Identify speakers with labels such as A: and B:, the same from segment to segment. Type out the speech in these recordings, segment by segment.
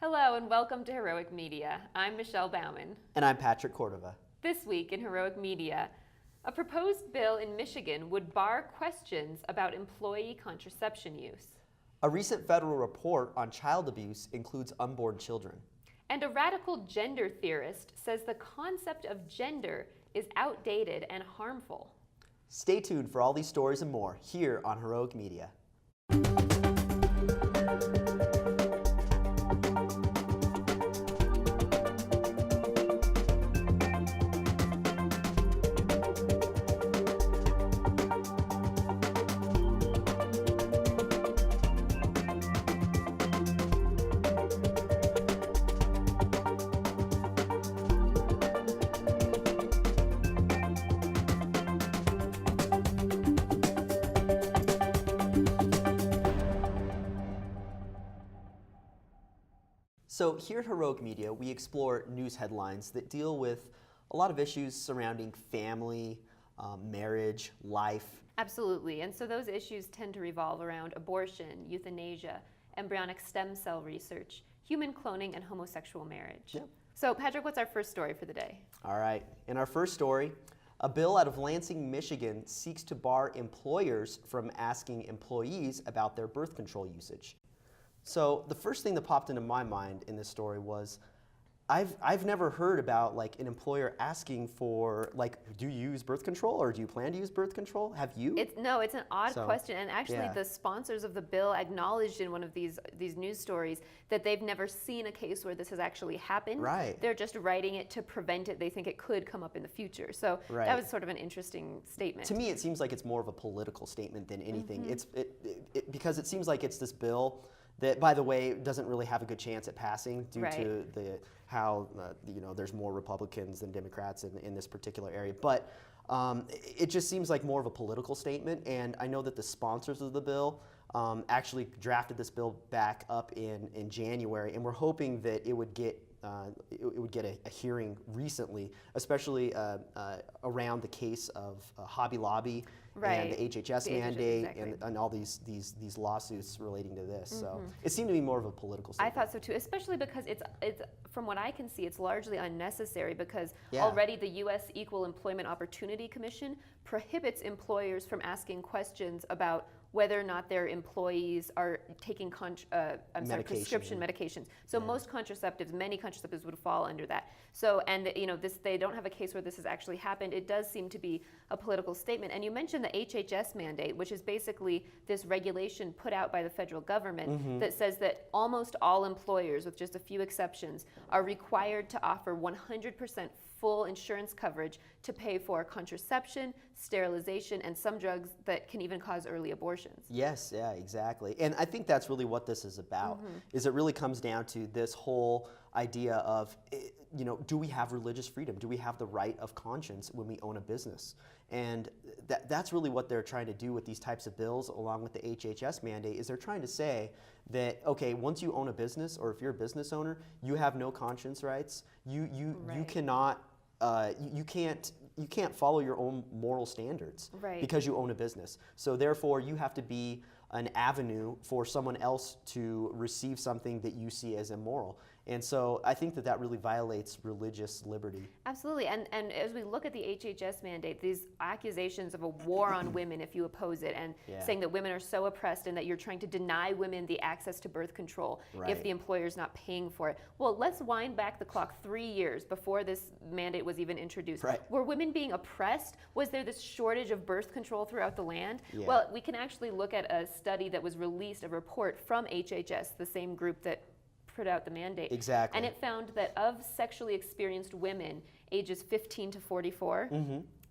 A: Hello and welcome to Heroic Media. I'm Michelle Bauman.
B: And I'm Patrick Cordova.
A: This week in Heroic Media, a proposed bill in Michigan would bar questions about employee contraception use.
B: A recent federal report on child abuse includes unborn children.
A: And a radical gender theorist says the concept of gender is outdated and harmful.
B: Stay tuned for all these stories and more here on Heroic Media. So here at Heroic Media, we explore news headlines that deal with a lot of issues surrounding family, marriage, life.
A: Absolutely, and so those issues tend to revolve around abortion, euthanasia, embryonic stem cell research, human cloning, and homosexual marriage.
B: Yep.
A: So Patrick, what's our first story for the day?
B: All right, in our first story, a bill out of Lansing, Michigan seeks to bar employers from asking employees about their birth control usage. So the first thing that popped into my mind in this story was, I've never heard about like an employer asking for like, do you use birth control or do you plan to use birth control? Have you?
A: It's an odd question, and actually the sponsors of the bill acknowledged in one of these news stories that they've never seen a case where this has actually happened.
B: Right.
A: They're just writing it to prevent it. They think it could come up in the future. So that was sort of an interesting statement.
B: To me, it seems like it's more of a political statement than anything. Mm-hmm. Because it seems like it's this bill that, by the way, doesn't really have a good chance at passing due to how there's more Republicans than Democrats in this particular area. But it just seems like more of a political statement. And I know that the sponsors of the bill actually drafted this bill back up in January, and we're hoping that it would get a hearing recently, especially around the case of Hobby Lobby and the HHS mandate and all these lawsuits relating to this. Mm-hmm. So it seemed to be more of a political statement.
A: I thought so too, especially because it's from what I can see, it's largely unnecessary because already the U.S. Equal Employment Opportunity Commission prohibits employers from asking questions about whether or not their employees are taking prescription medications. So many contraceptives would fall under that. So, and they don't have a case where this has actually happened. It does seem to be a political statement. And you mentioned the HHS mandate, which is basically this regulation put out by the federal government that says that almost all employers, with just a few exceptions, are required to offer 100% full insurance coverage to pay for contraception, sterilization, and some drugs that can even cause early abortions.
B: Yes, yeah, exactly. And I think that's really what this is about, is it really comes down to this whole idea of, do we have religious freedom? Do we have the right of conscience when we own a business? And that's really what they're trying to do with these types of bills, along with the HHS mandate, is they're trying to say that, okay, once you own a business, or if you're a business owner, you have no conscience rights. You cannot, you can't follow your own moral standards because you own a business. So therefore, you have to be an avenue for someone else to receive something that you see as immoral. And so I think that really violates religious liberty.
A: Absolutely, and as we look at the HHS mandate, these accusations of a war on women if you oppose it, and saying that women are so oppressed and that you're trying to deny women the access to birth control if the employer's not paying for it. Well, let's wind back the clock 3 years before this mandate was even introduced. Were women being oppressed? Was there this shortage of birth control throughout the land? Well, we can actually look at a study that was released, a report from HHS, the same group that put out the mandate.
B: Exactly.
A: And it found that of sexually experienced women ages 15 to 44,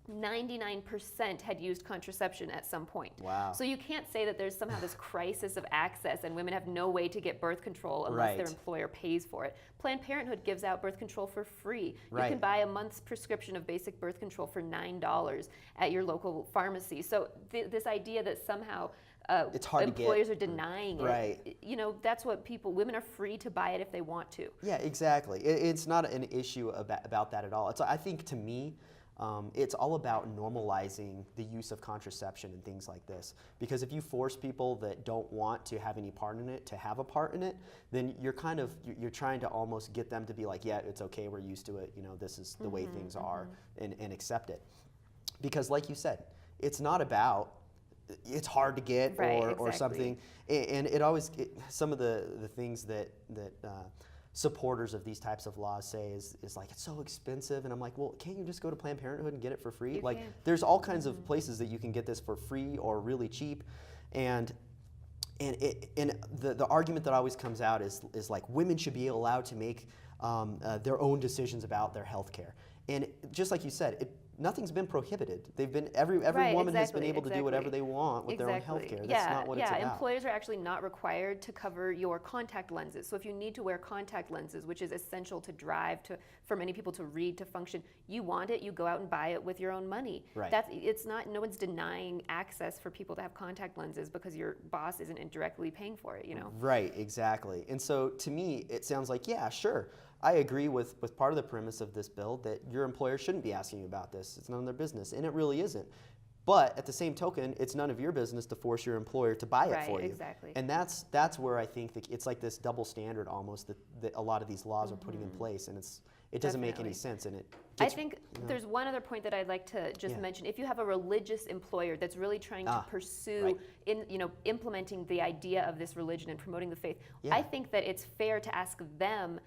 A: 99% had used contraception at some point.
B: Wow.
A: So you can't say that there's somehow this crisis of access and women have no way to get birth control unless their employer pays for it. Planned Parenthood gives out birth control for free. You can buy a month's prescription of basic birth control for $9 at your local pharmacy. So this idea that somehow
B: it's hard
A: employers
B: to get.
A: are denying it. That's what women are free to buy it if they want to.
B: Yeah, exactly. It's not an issue about that at all. I think to me, it's all about normalizing the use of contraception and things like this. Because if you force people that don't want to have any part in it to have a part in it, then you're trying to almost get them to be like, yeah, it's okay, we're used to it, this is the way things are, and accept it. Because like you said, it's not about it's hard to get or something, and some of the things that supporters of these types of laws say is like, it's so expensive, and I'm like, well, can't you just go to Planned Parenthood and get it for free?
A: You can.
B: There's all kinds of places that you can get this for free or really cheap, and the argument that always comes out is like, women should be allowed to make their own decisions about their health care. And just like you said, nothing's been prohibited. Every woman has been able to do whatever they want with their own health care. That's not what it's about.
A: Employers are actually not required to cover your contact lenses. So if you need to wear contact lenses, which is essential to drive, for many people to read, to function, you want it, you go out and buy it with your own money.
B: Right.
A: No one's denying access for people to have contact lenses because your boss isn't indirectly paying for it,
B: Right, exactly. And so to me, it sounds like, yeah, sure. I agree with part of the premise of this bill that your employer shouldn't be asking you about this. It's none of their business, and it really isn't. But at the same token, it's none of your business to force your employer to buy it for you.
A: Exactly.
B: And that's where I think that it's like this double standard almost that a lot of these laws are putting in place, and it doesn't make any sense. And
A: I think there's one other point that I'd like to just mention. If you have a religious employer that's really trying to pursue implementing the idea of this religion and promoting the faith, I think that it's fair to ask them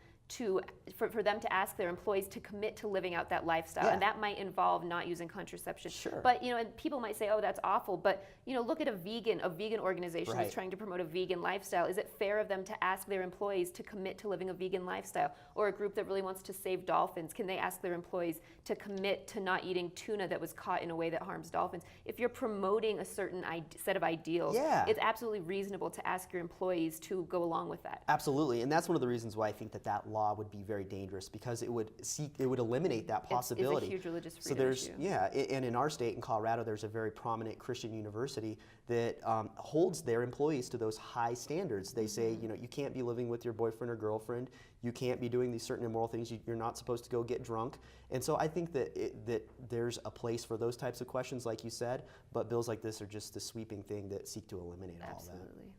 A: for them to ask their employees to commit to living out that lifestyle, and that might involve not using contraception.
B: Sure.
A: But and people might say, "Oh, that's awful." But look at a vegan organization that's trying to promote a vegan lifestyle. Is it fair of them to ask their employees to commit to living a vegan lifestyle? Or a group that really wants to save dolphins, can they ask their employees to commit to not eating tuna that was caught in a way that harms dolphins? If you're promoting a certain set of ideals, it's absolutely reasonable to ask your employees to go along with that.
B: Absolutely, and that's one of the reasons why I think that law would be very dangerous, because it would eliminate that possibility.
A: It's a huge religious freedom issue.
B: And in our state, in Colorado, there's a very prominent Christian university that holds their employees to those high standards. They say, you can't be living with your boyfriend or girlfriend, you can't be doing these certain immoral things, you're not supposed to go get drunk. And so I think that there's a place for those types of questions, like you said, but bills like this are just the sweeping thing that seek to eliminate all that.
A: Absolutely.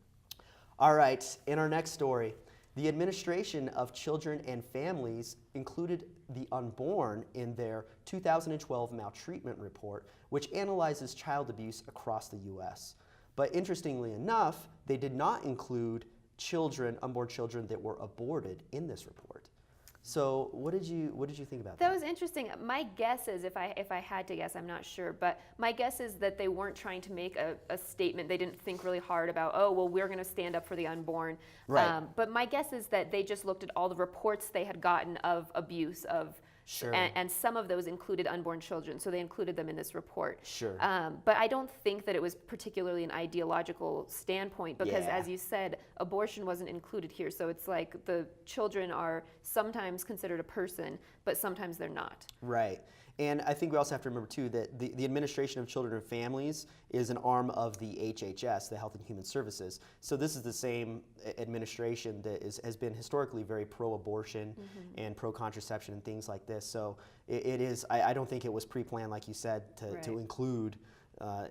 B: All right, in our next story, the Administration of Children and Families included the unborn in their 2012 maltreatment report, which analyzes child abuse across the U.S. But interestingly enough, they did not include unborn children that were aborted in this report. So what did you think about that?
A: That was interesting. My guess is, if I had to guess, I'm not sure, but my guess is that they weren't trying to make a statement. They didn't think really hard about, we're going to stand up for the unborn.
B: Right.
A: But my guess is that they just looked at all the reports they had gotten of abuse, and some of those included unborn children, so they included them in this report.
B: Sure.
A: But I don't think that it was particularly an ideological standpoint, because as you said, abortion wasn't included here. So it's like the children are sometimes considered a person, but sometimes they're not.
B: Right. And I think we also have to remember, too, that the Administration of Children and Families is an arm of the HHS, the Health and Human Services. So this is the same administration that has been historically very pro-abortion and pro-contraception and things like this. So it is, I don't think it was pre-planned, like you said, to include I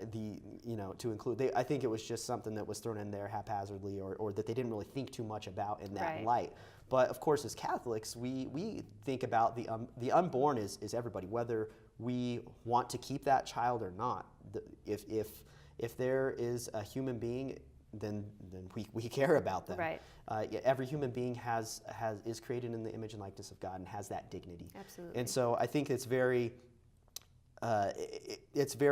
B: think it was just something that was thrown in there haphazardly, or that they didn't really think too much about in that light. But of course, as Catholics, we think about the unborn is everybody, whether we want to keep that child or not. If there is a human being, then we care about them.
A: Right.
B: Every human being is created in the image and likeness of God and has that dignity.
A: Absolutely.
B: And so I think it's very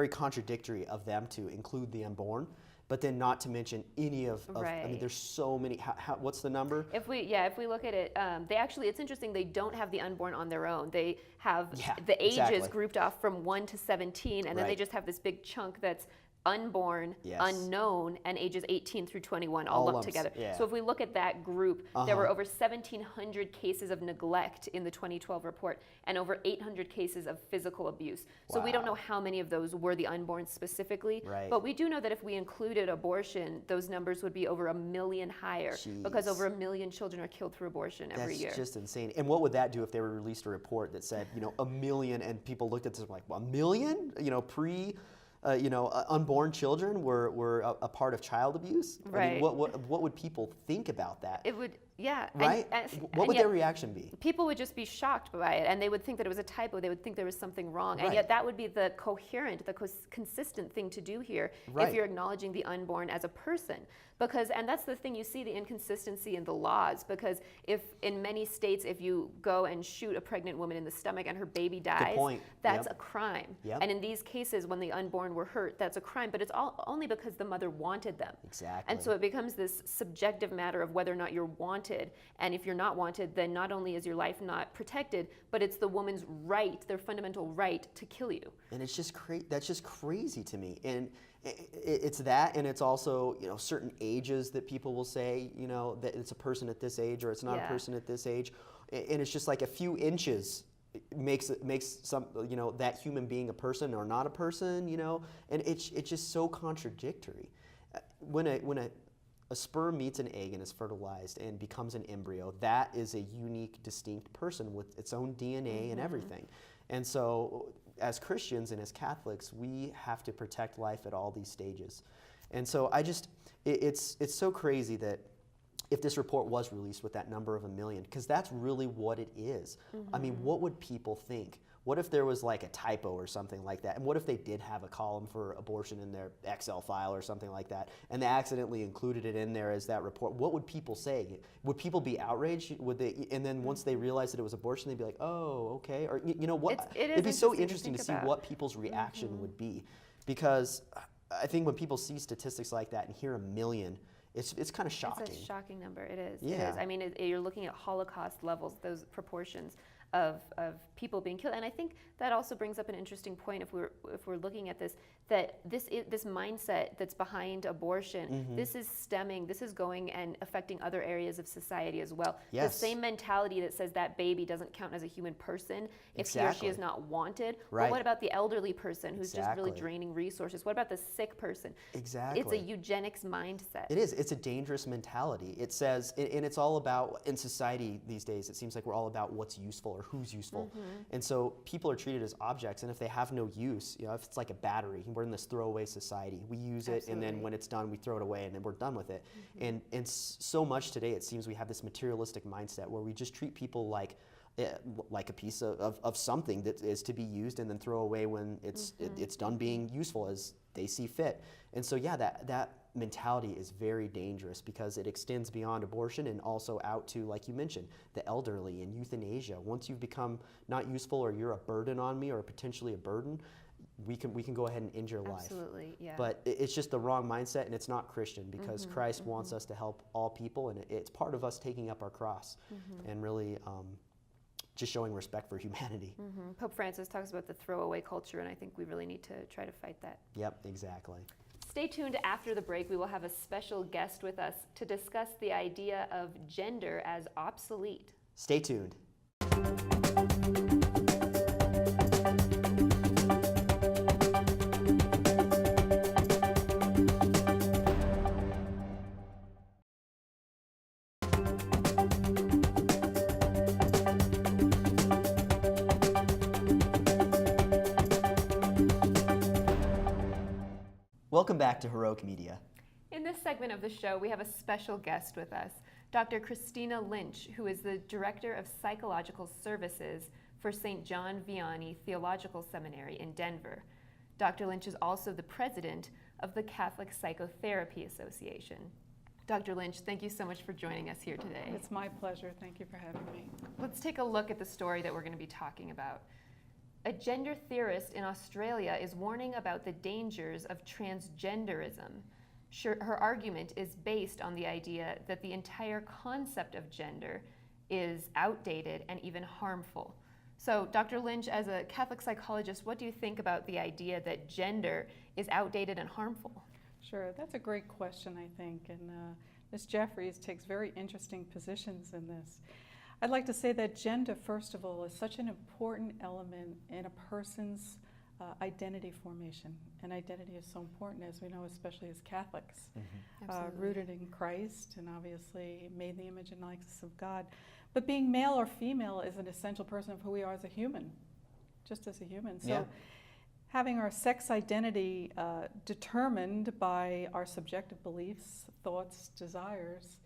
B: contradictory of them to include the unborn, but then not to mention any of I mean, there's so many. What's the number?
A: If we look at it, it's interesting. They don't have the unborn on their own. They have the ages grouped off from 1 to 17, and then they just have this big chunk that's unborn,
B: Yes.
A: unknown, and ages 18 through 21 all
B: All
A: lumped
B: lumps,
A: together.
B: yeah.
A: So if we look at that group, there were over 1,700 cases of neglect in the 2012 report and over 800 cases of physical abuse. So we don't know how many of those were the unborn specifically,
B: Right.
A: but we do know that if we included abortion, those numbers would be over 1 million higher because over 1 million children are killed through abortion every year.
B: That's just insane. And what would that do if they were released a report that said, 1 million, and people looked at this like, 1 million? Unborn children were a part of child abuse?
A: Right.
B: I mean, what would people think about that?
A: It would, yeah.
B: Right? What would their reaction be?
A: People would just be shocked by it, and they would think that it was a typo. They would think there was something wrong.
B: Right.
A: And yet that would be the coherent, the consistent thing to do here if you're acknowledging the unborn as a person. And that's the thing, you see the inconsistency in the laws, because if in many states, if you go and shoot a pregnant woman in the stomach and her baby dies, that's a crime.
B: Yep.
A: And in these cases, when the unborn were hurt, that's a crime, but it's only because the mother wanted them.
B: Exactly.
A: And so it becomes this subjective matter of whether or not you're wanted. And if you're not wanted, then not only is your life not protected, but it's the woman's right, their fundamental right, to kill you.
B: And it's just that's just crazy to me. And it's that, and it's also certain ages that people will say that it's a person at this age or it's not a person at this age, and it's just like a few inches makes some that human being a person or not a person, and it's just so contradictory. When a sperm meets an egg and is fertilized and becomes an embryo, that is a unique, distinct person with its own DNA and everything. And so as Christians and as Catholics, we have to protect life at all these stages. And so it's so crazy that if this report was released with that number of 1 million, because that's really what it is. I mean, what would people think? What if there was like a typo or something like that? And what if they did have a column for abortion in their Excel file or something like that, and they accidentally included it in there as that report? What would people say? Would people be outraged? Would they? And then once they realized that it was abortion, they'd be like, "Oh, okay." Or what? It'd be so interesting to see what people's reaction would be, because I think when people see statistics like that and hear 1 million, it's kind of shocking.
A: It's a shocking number. It is.
B: Yeah.
A: It is. I mean, you're looking at Holocaust levels, those proportions of people being killed, and I think that also brings up an interesting point if we're looking at this, that this mindset that's behind abortion, this is going and affecting other areas of society as well.
B: Yes.
A: The same mentality that says that baby doesn't count as a human person if he or she is not wanted.
B: Right.
A: Well, what about the elderly person who's just really
B: Exactly.
A: draining resources? What about the sick person?
B: Exactly.
A: It's a eugenics mindset.
B: It is. It's a dangerous mentality. It says, and it's all about, in society these days, it seems like we're all about what's useful or who's useful. And so people are treated as objects, and if they have no use, if it's like a battery, we're in this throwaway society. We use it, and then when it's done, we throw it away, and then we're done with it. And so much today, it seems we have this materialistic mindset where we just treat people like a piece of something that is to be used and then throw away when it's done being useful as they see fit. And so that mentality is very dangerous because it extends beyond abortion and also out to, like you mentioned, the elderly and euthanasia. Once you've become not useful or you're a burden on me or potentially a burden, we can go ahead and end your life.
A: Absolutely, yeah.
B: But it's just the wrong mindset, and it's not Christian, because Christ wants us to help all people, and it's part of us taking up our cross and really just showing respect for humanity.
A: Pope Francis talks about the throwaway culture, and I think we really need to try to fight that.
B: Yep, exactly.
A: Stay tuned. After the break, we will have a special guest with us to discuss the idea of gender as obsolete.
B: Stay tuned. Welcome back to Heroic Media.
A: In this segment of the show, we have a special guest with us, Dr. Christina Lynch, who is the Director of Psychological Services for St. John Vianney Theological Seminary in Denver. Dr. Lynch is also the president of the Catholic Psychotherapy Association. Dr. Lynch, thank you so much for joining us here today.
C: It's my pleasure. Thank you for having me.
A: Let's take a look at the story that we're going to be talking about. A gender theorist in Australia is warning about the dangers of transgenderism. Her argument is based on the idea that the entire concept of gender is outdated and even harmful. So, Dr. Lynch, as a Catholic psychologist, what do you think about the idea that gender is outdated and harmful?
C: Sure, that's a great question, I think, and Ms. Jeffries takes very interesting positions in this. I'd like to say that gender, first of all, is such an important element in a person's identity formation. And identity is so important, as we know, especially as Catholics, rooted in Christ and obviously made in the image and likeness of God. But being male or female is an essential person of who we are as a human, just as a human. So having our sex identity determined by our subjective beliefs, thoughts, desires,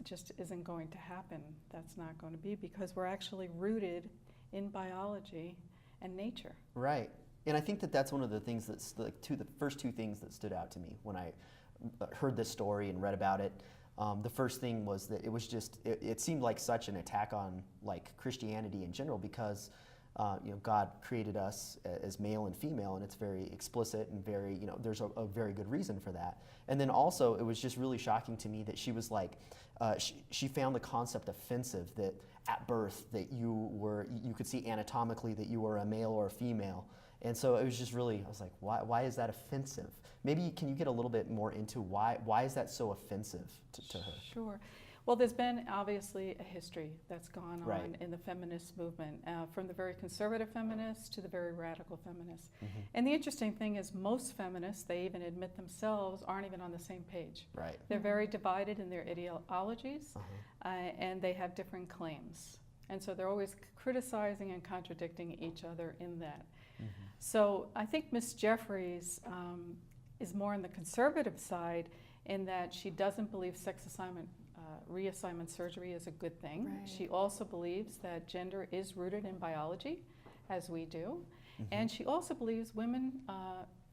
C: just isn't going to happen. That's not going to be, because we're actually rooted in biology and nature.
B: Right. And I think that that's one of the things that's the first two things that stood out to me when I heard this story and read about it. The first thing was that it was just, it seemed like such an attack on like Christianity in general, because God created us as male and female, and it's very explicit and very, there's a very good reason for that. And then also, it was just really shocking to me that she was like, she found the concept offensive that at birth that you could see anatomically that you were a male or a female. And so it was just really, I was like, why is that offensive? Maybe can you get a little bit more into why is that so offensive to her?
C: Sure. Well, there's been obviously a history that's gone on in the feminist movement, from the very conservative feminists to the very radical feminists. And the interesting thing is most feminists, they even admit themselves, aren't even on the same page.
B: Right.
C: They're very divided in their ideologies, and they have different claims. And so they're always criticizing and contradicting each other in that. So I think Ms. Jeffries is more on the conservative side in that she doesn't believe sex assignment reassignment surgery is a good thing. Right. She also believes that gender is rooted in biology, as we do. And she also believes women,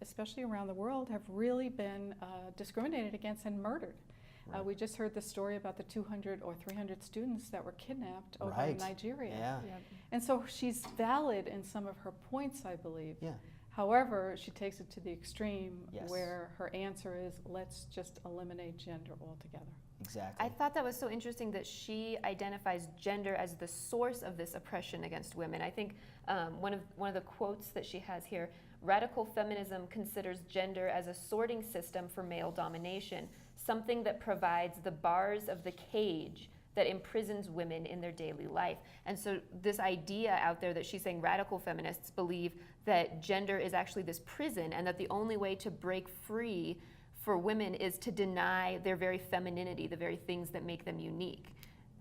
C: especially around the world, have really been discriminated against and murdered. Right. We just heard the story about the 200 or 300 students that were kidnapped over in Nigeria. And so she's valid in some of her points, I believe. However, she takes it to the extreme where her answer is, let's just eliminate gender altogether.
B: Exactly.
A: I thought that was so interesting that she identifies gender as the source of this oppression against women. I think one of the quotes that she has here, radical feminism considers gender as a sorting system for male domination, something that provides the bars of the cage that imprisons women in their daily life. And so this idea out there that she's saying radical feminists believe that gender is actually this prison, and that the only way to break free for women is to deny their very femininity, the very things that make them unique.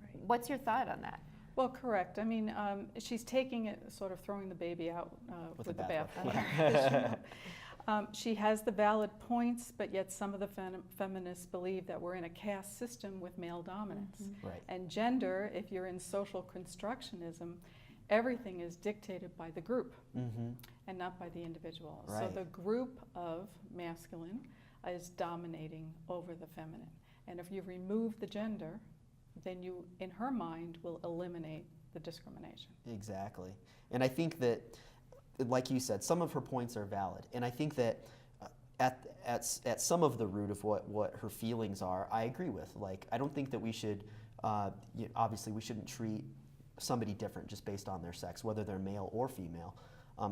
A: Right. What's your thought on that?
C: Well, correct. I mean, she's taking it, sort of throwing the baby out with the bathwater. She has the valid points, but yet some of the feminists believe that we're in a caste system with male dominance.
B: Right.
C: And gender, if you're in social constructionism, everything is dictated by the group and not by the individual.
B: Right.
C: So the group of masculine is dominating over the feminine. And if you remove the gender, then you, in her mind, will eliminate the discrimination.
B: Exactly. And I think that, like you said, some of her points are valid. And I think that at some of the root of what her feelings are, I agree with. Like, I don't think that we should, obviously we shouldn't treat somebody different just based on their sex, whether they're male or female.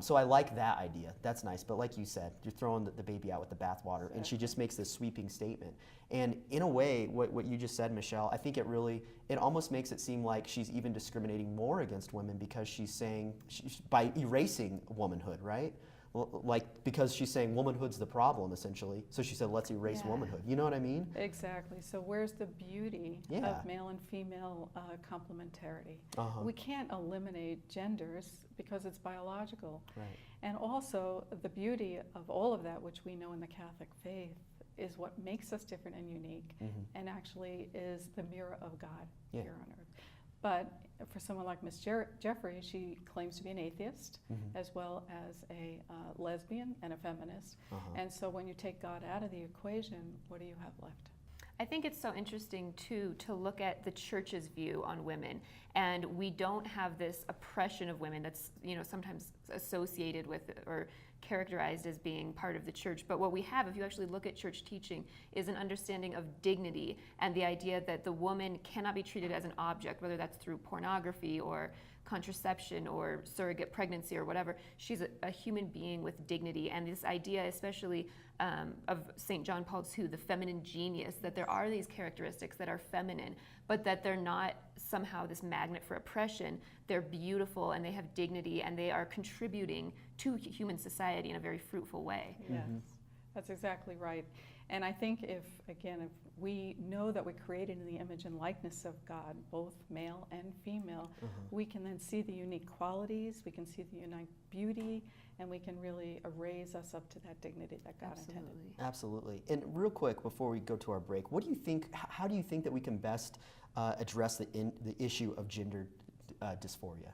B: So I like that idea. That's nice. But like you said, you're throwing the baby out with the bathwater, and she just makes this sweeping statement. And in a way, what you just said, Michelle, I think it almost makes it seem like she's even discriminating more against women, because she's saying, by erasing womanhood, right? Like, because she's saying womanhood's the problem, essentially. So she said, let's erase womanhood. You know what I mean?
C: Exactly. So where's the beauty of male and female complementarity? We can't eliminate genders because it's biological. Right. And also, the beauty of all of that, which we know in the Catholic faith, is what makes us different and unique, and actually is the mirror of God here on earth. But for someone like Ms. Jeffries, she claims to be an atheist, as well as a lesbian and a feminist. And so when you take God out of the equation, what do you have left?
A: I think it's so interesting, too, to look at the church's view on women. And we don't have this oppression of women that's, sometimes associated with or characterized as being part of the church. But what we have, if you actually look at church teaching, is an understanding of dignity and the idea that the woman cannot be treated as an object, whether that's through pornography or contraception or surrogate pregnancy or whatever. She's a human being with dignity. And this idea, especially of St. John Paul II, the feminine genius, that there are these characteristics that are feminine, but that they're not somehow this magnet for oppression. They're beautiful and they have dignity and they are contributing to human society in a very fruitful way.
C: Yes, that's exactly right. And I think if we know that we're created in the image and likeness of God, both male and female, we can then see the unique qualities, we can see the unique beauty, and we can really raise us up to that dignity that God intended.
B: Absolutely. And real quick, before we go to our break, what do you think, how do you think that we can best address the issue of gender dysphoria?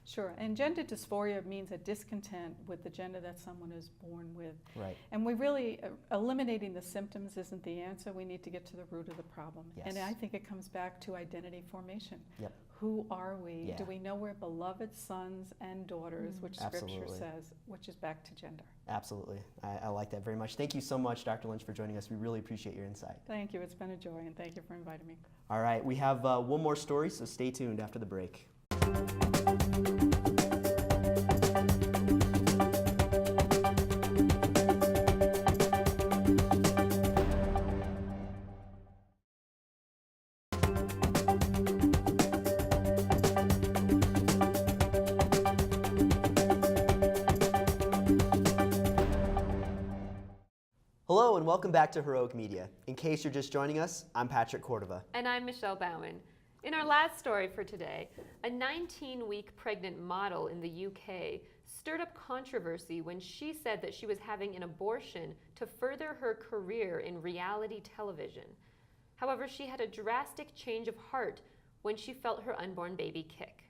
C: Sure, and gender dysphoria means a discontent with the gender that someone is born with.
B: Right.
C: And we really, eliminating the symptoms isn't the answer. We need to get to the root of the problem.
B: Yes.
C: And I think it comes back to identity formation.
B: Yep.
C: Who are we?
B: Yeah.
C: Do we know we're beloved sons and daughters, which Scripture says, which is back to gender.
B: Absolutely. I like that very much. Thank you so much, Dr. Lynch, for joining us. We really appreciate your insight.
C: Thank you. It's been a joy, and thank you for inviting me.
B: All right. We have one more story, so stay tuned after the break. Hello and welcome back to Heroic Media. In case you're just joining us, I'm Patrick Cordova.
A: And I'm Michelle Bauman. In our last story for today, a 19-week pregnant model in the UK stirred up controversy when she said that she was having an abortion to further her career in reality television. However, she had a drastic change of heart when she felt her unborn baby kick.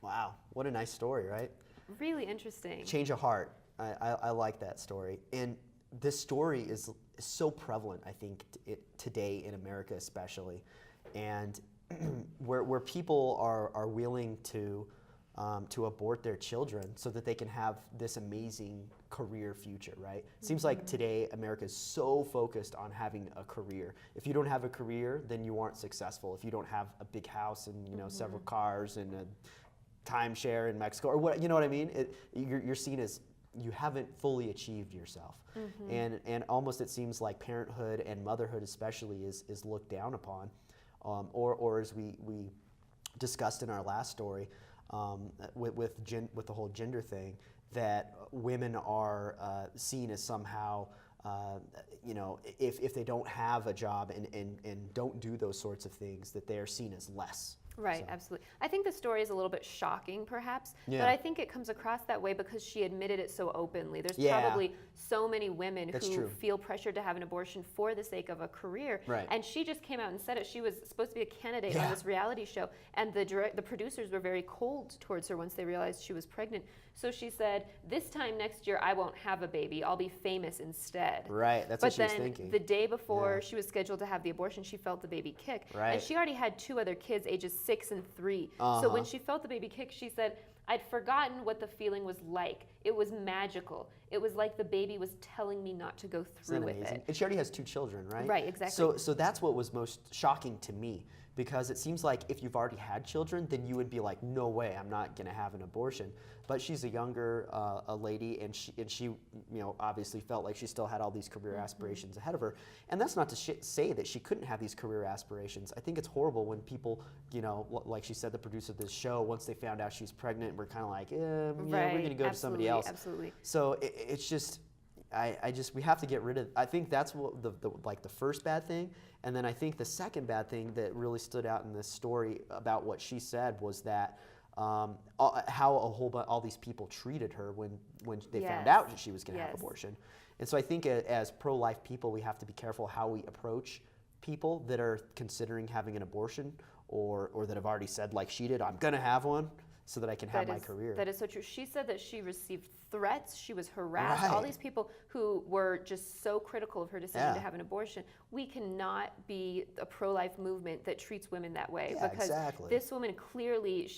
B: Wow, what a nice story, right?
A: Really interesting.
B: Change of heart. I like that story. And this story is so prevalent, I think, today in America especially. And where people are willing to abort their children so that they can have this amazing career future, right? Seems like today America is so focused on having a career. If you don't have a career, then you aren't successful. If you don't have a big house and several cars and a timeshare in Mexico, or what, you know what I mean? You're seen as you haven't fully achieved yourself. And almost it seems like parenthood and motherhood especially is looked down upon. Or as we discussed in our last story with the whole gender thing, that women are seen as somehow, if they don't have a job and don't do those sorts of things, that they are seen as less.
A: Right,
B: So.
A: absolutely. I think the story is a little bit shocking, perhaps,
B: Yeah.
A: but I think it comes across that way because she admitted it so openly. There's
B: Yeah.
A: probably so many women
B: That's
A: who
B: true.
A: feel pressured to have an abortion for the sake of a career,
B: Right.
A: and she just came out and said it. She was supposed to be a candidate
B: Yeah.
A: on this reality show, and the producers were very cold towards her once they realized she was pregnant. So she said, "This time next year, I won't have a baby. I'll be famous instead."
B: Right, that's
A: But
B: what she was
A: then
B: thinking.
A: the day before
B: Yeah.
A: she was scheduled to have the abortion, she felt the baby kick.
B: Right.
A: And she already had 2 other kids, ages 6 and 3. So
B: Uh-huh.
A: when she felt the baby kick, she said, "I'd forgotten what the feeling was like. It was magical. It was like the baby was telling me not to go
B: Isn't
A: through
B: that
A: with
B: amazing?
A: it."
B: And she already has 2 children, right?
A: Right, exactly.
B: So that's what was most shocking to me, because it seems like if you've already had children, then you would be like, no way, I'm not going to have an abortion. But she's a younger a lady, and she obviously felt like she still had all these career aspirations ahead of her. And that's not to say that she couldn't have these career aspirations. I think it's horrible when people, like she said, the producer of this show, once they found out she's pregnant, were kind of like, we're going to go to somebody else.
A: Absolutely.
B: So it's just, we have to get rid of. I think that's what the first bad thing, and then I think the second bad thing that really stood out in this story about what she said was that how all these people treated her when they found out that she was going to have abortion. And so I think as pro-life people, we have to be careful how we approach people that are considering having an abortion or that have already said, like she did, I'm going to have one. so that I can have my career.
A: That is so true. She said that she received threats, she was harassed, all these people who were just so critical of her decision to have an abortion. We cannot be a pro-life movement that treats women that way, because this woman clearly,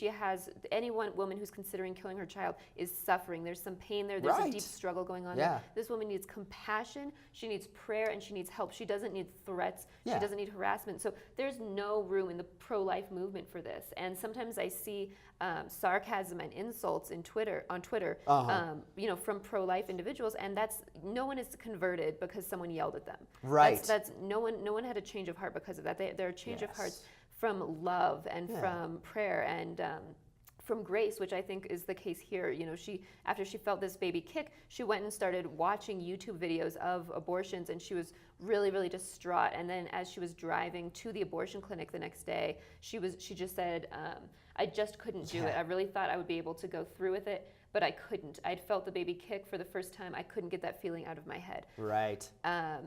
A: any woman who's considering killing her child is suffering. There's some pain there, there's a deep struggle going on there. This woman needs compassion, she needs prayer, and she needs help. She doesn't need threats, she doesn't need harassment. So there's no room in the pro-life movement for this. And sometimes I see sarcasm and insults on Twitter, from pro-life individuals, and no one is converted because someone yelled at them. That's no one had a change of heart because of that. They're a change of hearts from love and from prayer and from grace, which I think is the case here. After she felt this baby kick, she went and started watching YouTube videos of abortions, and she was really, really distraught. And then as she was driving to the abortion clinic the next day, she just said, I just couldn't do it. I really thought I would be able to go through with it, but I couldn't. I'd felt the baby kick for the first time. I couldn't get that feeling out of my head.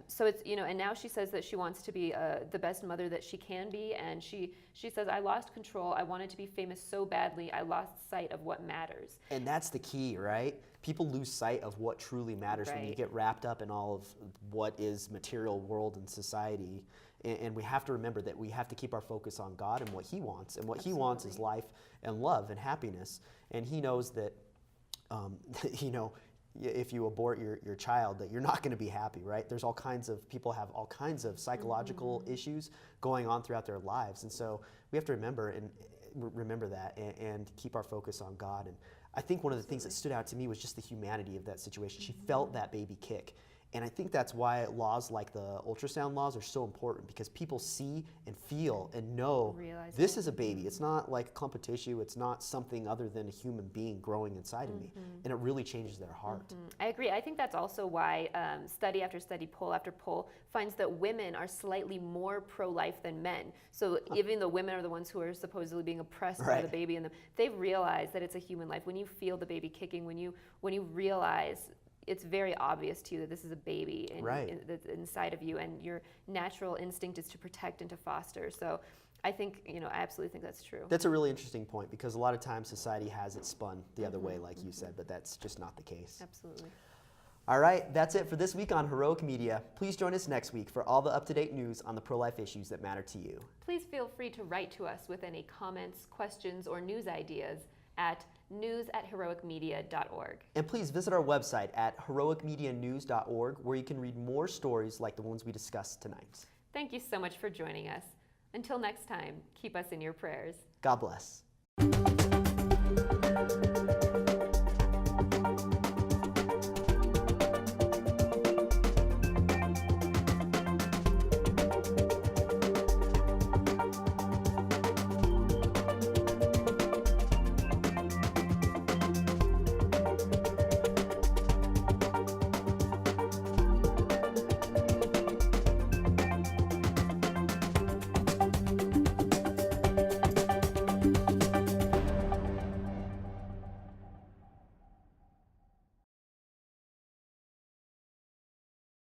A: So it's, and now she says that she wants to be the best mother that she can be, and she says, I lost control. I wanted to be famous so badly. I lost sight of what matters.
B: And that's the key, right? People lose sight of what truly matters when you get wrapped up in all of what is material world and society. And we have to remember that we have to keep our focus on God and what He wants. And what He wants is life and love and happiness. And He knows that, if you abort your child, that you're not going to be happy, right? There's people have all kinds of psychological issues going on throughout their lives. And so we have to remember that and keep our focus on God. And I think one of the things that stood out to me was just the humanity of that situation. She felt that baby kick. And I think that's why laws like the ultrasound laws are so important, because people see and feel and know this is a baby. It's not like a clump of tissue. It's not something other than a human being growing inside of me. And it really changes their heart.
A: I agree. I think that's also why study after study, poll after poll, finds that women are slightly more pro-life than men. So even though women are the ones who are supposedly being oppressed by the baby in them, they've realized that it's a human life. When you feel the baby kicking, when you realize it's very obvious to you that this is a baby that's inside of you, and your natural instinct is to protect and to foster. So I think, I absolutely think that's true.
B: That's a really interesting point, because a lot of times society has it spun the other way, like you said, but that's just not the case.
A: Absolutely.
B: All right, that's it for this week on Heroic Media. Please join us next week for all the up-to-date news on the pro-life issues that matter to you.
A: Please feel free to write to us with any comments, questions, or news ideas at news@heroicmedia.org.
B: And please visit our website at heroicmedianews.org, where you can read more stories like the ones we discussed tonight.
A: Thank you so much for joining us. Until next time, keep us in your prayers.
B: God bless.